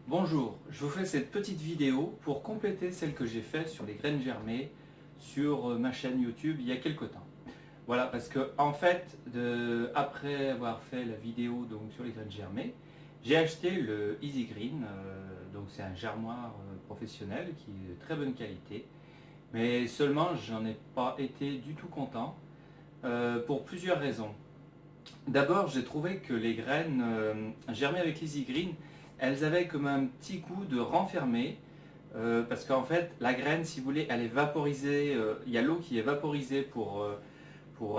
Bonjour, je vous fais cette petite vidéo pour compléter celle que j'ai faite sur les graines germées sur ma chaîne YouTube il y a quelque temps. Voilà, parce que en fait, après avoir fait la vidéo donc, sur les graines germées, j'ai acheté le Easy Green, donc c'est un germoir professionnel qui est de très bonne qualité, mais seulement j'en ai pas été du tout content pour plusieurs raisons. D'abord, j'ai trouvé que les graines germées avec l'Easy Green, elles avaient comme un petit goût de renfermé, parce qu'en fait, la graine, si vous voulez, elle est vaporisée, il y a l'eau qui est vaporisée pour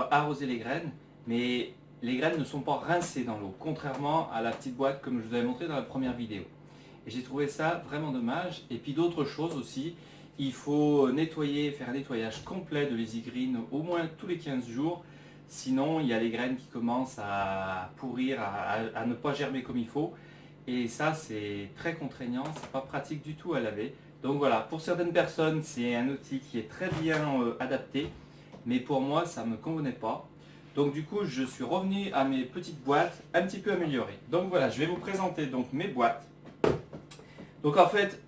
arroser les graines, mais les graines ne sont pas rincées dans l'eau, contrairement à la petite boîte comme je vous avais montré dans la première vidéo. Et j'ai trouvé ça vraiment dommage. Et puis d'autres choses aussi, il faut nettoyer, faire un nettoyage complet de l'Easy Green au moins tous les 15 jours. Sinon, il y a les graines qui commencent à pourrir, à ne pas germer comme il faut. Et ça, c'est très contraignant, c'est pas pratique du tout à laver. Donc voilà, pour certaines personnes, c'est un outil qui est très bien adapté. Mais pour moi, ça ne me convenait pas. Donc du coup, je suis revenu à mes petites boîtes un petit peu améliorées. Donc voilà, je vais vous présenter donc mes boîtes. Donc en fait,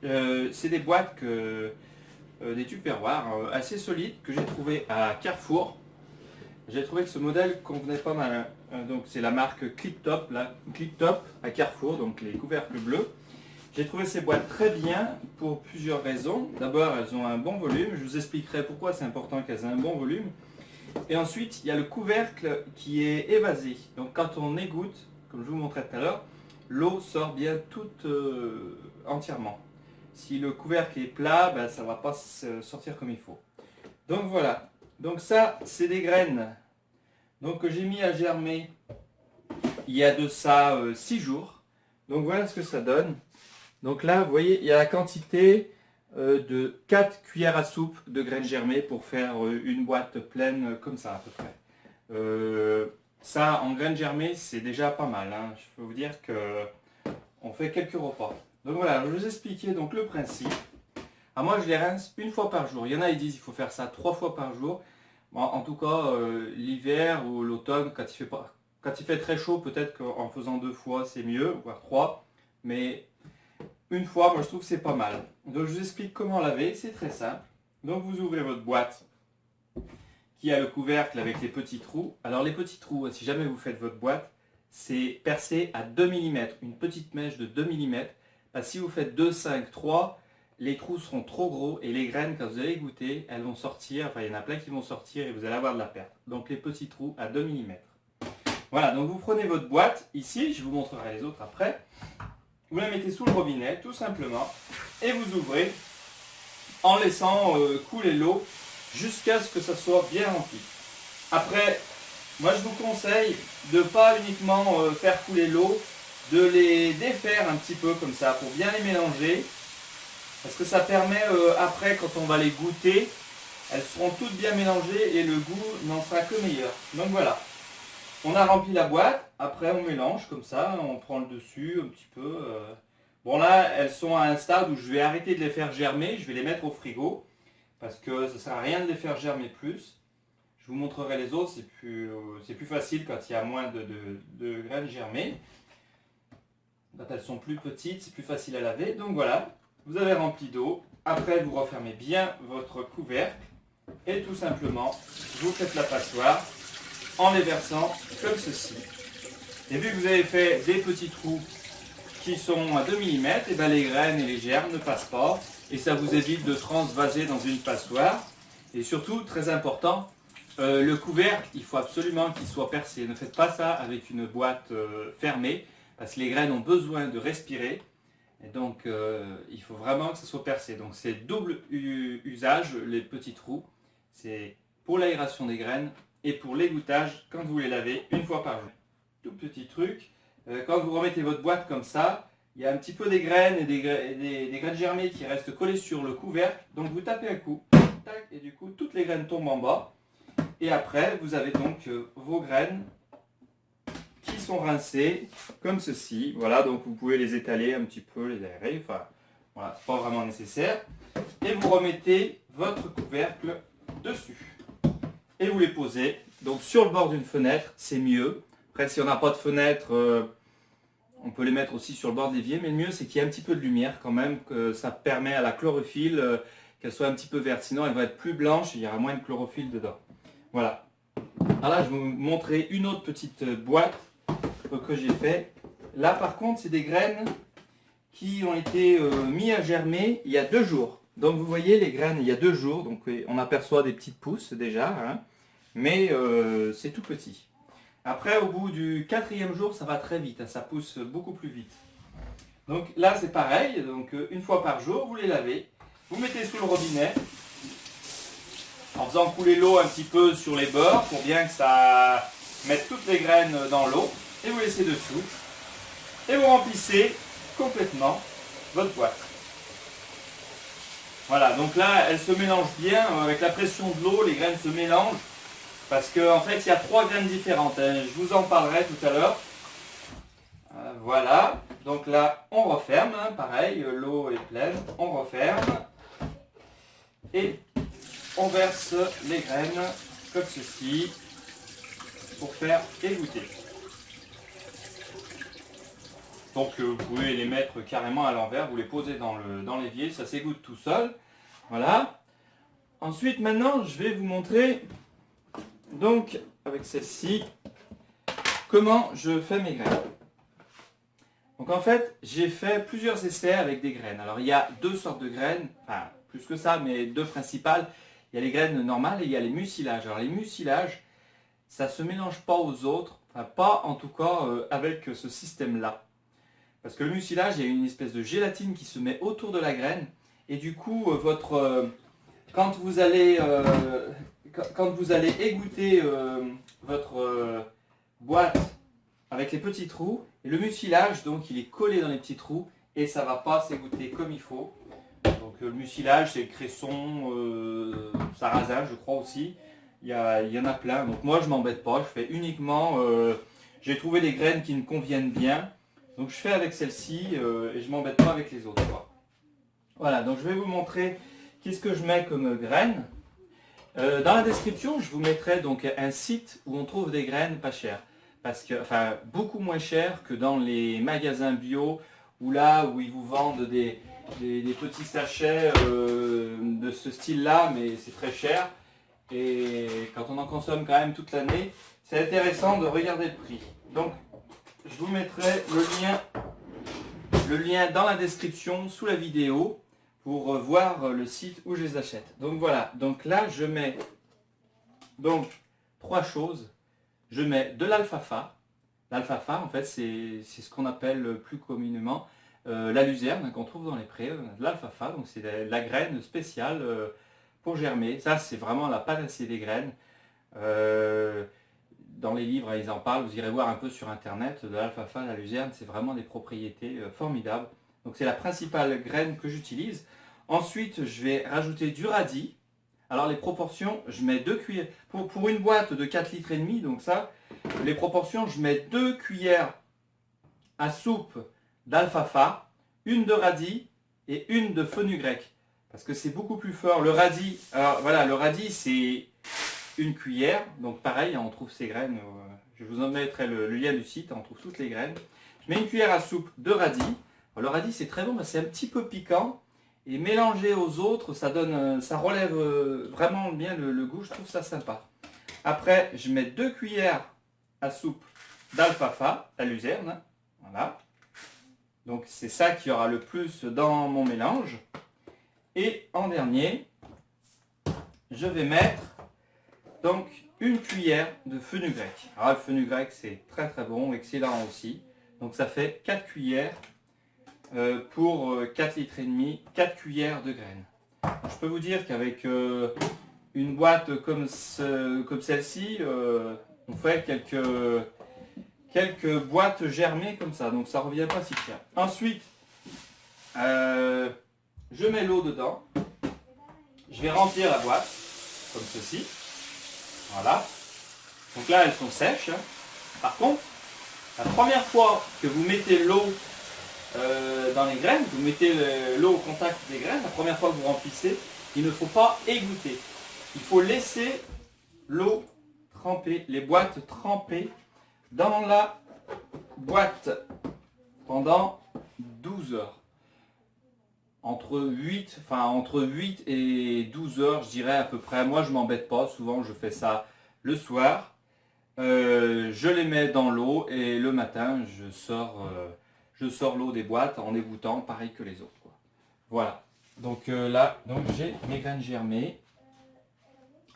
c'est des boîtes des Tupperware assez solides que j'ai trouvé à Carrefour. J'ai trouvé que ce modèle convenait pas mal. Donc c'est la marque Cliptop, Cliptop à Carrefour, donc les couvercles bleus. J'ai trouvé ces boîtes très bien pour plusieurs raisons. D'abord, elles ont un bon volume. Je vous expliquerai pourquoi c'est important qu'elles aient un bon volume. Et ensuite, il y a le couvercle qui est évasé. Donc quand on égoutte, comme je vous montrais tout à l'heure, l'eau sort bien toute entièrement. Si le couvercle est plat, ben, ça ne va pas sortir comme il faut. Donc voilà. Donc ça, c'est des graines donc, que j'ai mis à germer il y a de ça 6 jours. Donc voilà ce que ça donne. Donc là, vous voyez, il y a la quantité de 4 cuillères à soupe de graines germées pour faire une boîte pleine comme ça à peu près. Ça, en graines germées, c'est déjà pas mal. Hein. Je peux vous dire qu'on fait quelques repas. Donc voilà, je vais vous expliquer donc, le principe. Alors moi, je les rince une fois par jour. Il y en a, ils disent qu'il faut faire ça 3 fois par jour. Bon, en tout cas, l'hiver ou l'automne, quand il fait très chaud, peut-être qu'en faisant 2 fois, c'est mieux, voire 3. Mais une fois, moi, je trouve que c'est pas mal. Donc, je vous explique comment laver. C'est très simple. Donc, vous ouvrez votre boîte qui a le couvercle avec les petits trous. Alors, les petits trous, si jamais vous faites votre boîte, c'est percé à 2 mm, une petite mèche de 2 mm. Parce que si vous faites 2, 5, 3, les trous seront trop gros et les graines, quand vous allez goûter, elles vont sortir, enfin il y en a plein qui vont sortir et vous allez avoir de la perte. Donc les petits trous à 2 mm. Voilà, donc vous prenez votre boîte, ici, je vous montrerai les autres après. Vous la mettez sous le robinet, tout simplement, et vous ouvrez en laissant couler l'eau jusqu'à ce que ça soit bien rempli. Après, moi je vous conseille de ne pas uniquement faire couler l'eau, de les défaire un petit peu comme ça pour bien les mélanger. Parce que ça permet après, quand on va les goûter, elles seront toutes bien mélangées et le goût n'en sera que meilleur. Donc voilà, on a rempli la boîte, après on mélange comme ça, on prend le dessus un petit peu. Bon là, elles sont à un stade où je vais arrêter de les faire germer, je vais les mettre au frigo, parce que ça ne sert à rien de les faire germer plus. Je vous montrerai les autres, c'est plus facile quand il y a moins de graines germées. Quand elles sont plus petites, c'est plus facile à laver. Donc voilà. Vous avez rempli d'eau, après vous refermez bien votre couvercle et tout simplement vous faites la passoire en les versant comme ceci. Et vu que vous avez fait des petits trous qui sont à 2 mm, et bien les graines et les germes ne passent pas et ça vous évite de transvaser dans une passoire. Et surtout, très important, le couvercle, il faut absolument qu'il soit percé. Ne faites pas ça avec une boîte fermée parce que les graines ont besoin de respirer. Et donc, il faut vraiment que ça soit percé. Donc, c'est double usage, les petits trous. C'est pour l'aération des graines et pour l'égouttage quand vous les lavez une fois par jour. Tout petit truc, quand vous remettez votre boîte comme ça, il y a un petit peu des graines et des graines germées qui restent collées sur le couvercle. Donc, vous tapez un coup, tac, et du coup, toutes les graines tombent en bas. Et après, vous avez donc vos graines qui sont rincés comme ceci. Voilà, donc vous pouvez les étaler un petit peu, les aérer. Enfin, voilà, c'est pas vraiment nécessaire. Et vous remettez votre couvercle dessus. Et vous les posez. Donc sur le bord d'une fenêtre, c'est mieux. Après, si on n'a pas de fenêtre, On peut les mettre aussi sur le bord de l'évier, mais le mieux c'est qu'il y ait un petit peu de lumière quand même, que ça permet à la chlorophylle qu'elle soit un petit peu verte. Sinon elle va être plus blanche et il y aura moins de chlorophylle dedans. Voilà. Alors là je vais vous montrer une autre petite boîte que j'ai fait. Là par contre c'est des graines qui ont été mis à germer il y a 2 jours. Donc vous voyez les graines il y a 2 jours, donc on aperçoit des petites pousses déjà, hein, mais c'est tout petit. Après au bout du 4e jour ça va très vite, hein, ça pousse beaucoup plus vite. Donc là c'est pareil, donc une fois par jour vous les lavez, vous mettez sous le robinet, en faisant couler l'eau un petit peu sur les bords pour bien que ça mette toutes les graines dans l'eau, et vous laissez dessous, et vous remplissez complètement votre boîte. Voilà, donc là elle se mélange bien avec la pression de l'eau, les graines se mélangent parce qu'en fait il y a 3 graines différentes, hein. Je vous en parlerai tout à l'heure. Voilà, donc là on referme, hein, pareil, l'eau est pleine, on referme et on verse les graines comme ceci pour faire égoutter. Donc vous pouvez les mettre carrément à l'envers, vous les posez dans l'évier, ça s'égoutte tout seul. Voilà. Ensuite maintenant je vais vous montrer, donc avec celle-ci, comment je fais mes graines. Donc en fait j'ai fait plusieurs essais avec des graines. Alors il y a 2 sortes de graines, enfin plus que ça, mais 2 principales. Il y a les graines normales et il y a les mucilages. Alors les mucilages, ça ne se mélange pas aux autres, enfin pas en tout cas avec ce système-là. Parce que le mucilage, il y a une espèce de gélatine qui se met autour de la graine. Et du coup, quand vous allez égoutter votre boîte avec les petits trous, et le mucilage, donc, il est collé dans les petits trous et ça ne va pas s'égoutter comme il faut. Donc le mucilage, c'est le cresson, sarrasin, je crois aussi. Il y en a plein. Donc moi, je ne m'embête pas. Je fais uniquement... j'ai trouvé des graines qui me conviennent bien. Donc je fais avec celle-ci et je ne m'embête pas avec les autres. Voilà, donc je vais vous montrer qu'est-ce que je mets comme graines. Dans la description, je vous mettrai donc un site où on trouve des graines pas chères. Enfin, beaucoup moins chères que dans les magasins bio, ou là où ils vous vendent des petits sachets de ce style-là, mais c'est très cher. Et quand on en consomme quand même toute l'année, c'est intéressant de regarder le prix. Donc, je vous mettrai le lien dans la description sous la vidéo pour voir le site où je les achète. Donc voilà, donc là je mets donc 3 choses. Je mets de l'alfalfa. L'alfalfa en fait c'est ce qu'on appelle plus communément la luzerne qu'on trouve dans les prés. De l'alfalfa, donc c'est la graine spéciale pour germer. Ça c'est vraiment la panacée des graines. Dans les livres, ils en parlent, vous irez voir un peu sur internet, de l'alfalfa, la luzerne, c'est vraiment des propriétés formidables. Donc c'est la principale graine que j'utilise. Ensuite, je vais rajouter du radis. Alors les proportions, je mets 2 cuillères, pour une boîte de 4,5 litres, donc ça, les proportions, je mets 2 cuillères à soupe d'alfalfa, une de radis et une de fenugrec. Parce que c'est beaucoup plus fort. Le radis, alors voilà, le radis c'est une cuillère, donc pareil, on trouve ces graines, je vous en mettrai le lien du site, on trouve toutes les graines. Je mets une cuillère à soupe de radis. Alors, le radis c'est très bon, c'est un petit peu piquant, et mélangé aux autres, ça donne, ça relève vraiment bien le goût, je trouve ça sympa. Après, je mets 2 cuillères à soupe d'alfalfa, la luzerne, voilà. Donc c'est ça qui aura le plus dans mon mélange. Et en dernier, je vais mettre donc une cuillère de fenugrec. Alors le fenugrec c'est très très bon, excellent aussi. Donc ça fait 4 cuillères pour 4,5 litres, 4 cuillères de graines. Je peux vous dire qu'avec une boîte comme celle-ci, on fait quelques boîtes germées comme ça, donc ça ne revient pas si cher. Ensuite, je mets l'eau dedans, je vais remplir la boîte, comme ceci, voilà. Donc là, elles sont sèches. Par contre, la première fois que vous mettez l'eau dans les graines, vous mettez l'eau au contact des graines, la première fois que vous remplissez, il ne faut pas égoutter. Il faut laisser l'eau tremper, les boîtes tremper dans la boîte pendant 12 heures. Entre 8 et 12 heures, je dirais à peu près. Moi, je m'embête pas. Souvent, je fais ça le soir. Je les mets dans l'eau et le matin, je sors l'eau des boîtes en égouttant, pareil que les autres, quoi. Voilà. Donc là, j'ai mes graines germées.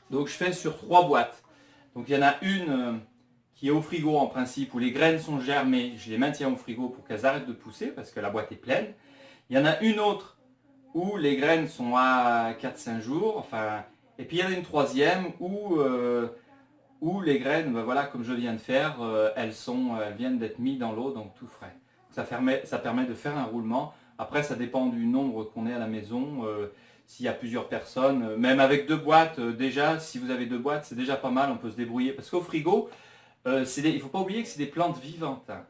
Donc je fais sur 3 boîtes. Donc il y en a une qui est au frigo en principe, où les graines sont germées. Je les maintiens au frigo pour qu'elles arrêtent de pousser parce que la boîte est pleine. Il y en a une autre où les graines sont à 4-5 jours. Enfin, et puis il y en a une troisième où les graines, ben voilà, comme je viens de faire, elles viennent d'être mises dans l'eau, donc tout frais. Ça permet de faire un roulement. Après, ça dépend du nombre qu'on est à la maison. S'il y a plusieurs personnes, même avec 2 boîtes, déjà, si vous avez 2 boîtes, c'est déjà pas mal, on peut se débrouiller. Parce qu'au frigo, il ne faut pas oublier que c'est des plantes vivantes, hein.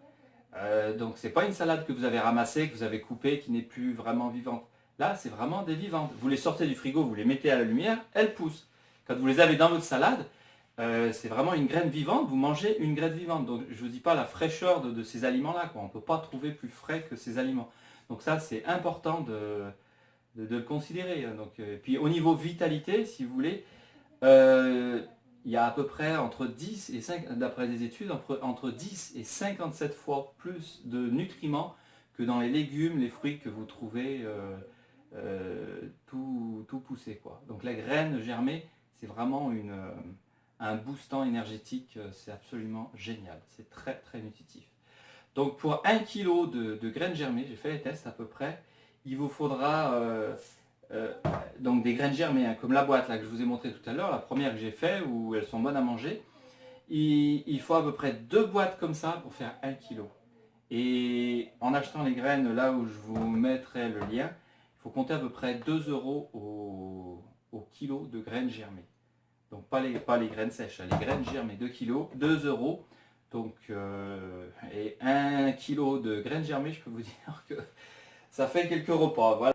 Donc c'est pas une salade que vous avez ramassée, que vous avez coupée, qui n'est plus vraiment vivante. Là, c'est vraiment des vivantes. Vous les sortez du frigo, vous les mettez à la lumière, elles poussent. Quand vous les avez dans votre salade, c'est vraiment une graine vivante, vous mangez une graine vivante. Donc je ne vous dis pas la fraîcheur de ces aliments-là, quoi. On ne peut pas trouver plus frais que ces aliments. Donc ça, c'est important de le considérer. Donc, puis au niveau vitalité, si vous voulez, il y a à peu près entre 10 et 5, d'après des études, entre 10 et 57 fois plus de nutriments que dans les légumes, les fruits que vous trouvez tout poussé, quoi. Donc la graine germée, c'est vraiment un boostant énergétique, c'est absolument génial. C'est très très nutritif. Donc pour 1 kg de graines germées, j'ai fait les tests à peu près, il vous faudra donc des graines germées, hein, comme la boîte là, que je vous ai montré tout à l'heure, la première que j'ai fait, où elles sont bonnes à manger. Il faut à peu près 2 boîtes comme ça pour faire 1 kg. Et en achetant les graines, là où je vous mettrai le lien, il faut compter à peu près 2 euros au kilo de graines germées. Donc pas les graines sèches, les graines germées, 2 kg, 2 euros. Donc, et 1 kg de graines germées, je peux vous dire que ça fait quelques repas. Voilà.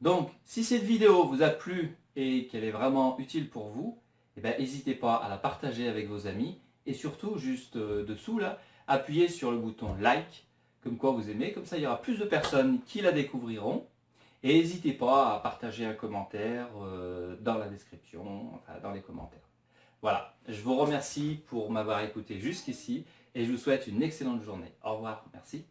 Donc, si cette vidéo vous a plu et qu'elle est vraiment utile pour vous, eh ben, n'hésitez pas à la partager avec vos amis. Et surtout, juste dessous, là, appuyez sur le bouton like, comme quoi vous aimez. Comme ça, il y aura plus de personnes qui la découvriront. Et n'hésitez pas à partager un commentaire dans la description, enfin dans les commentaires. Voilà, je vous remercie pour m'avoir écouté jusqu'ici et je vous souhaite une excellente journée. Au revoir, merci.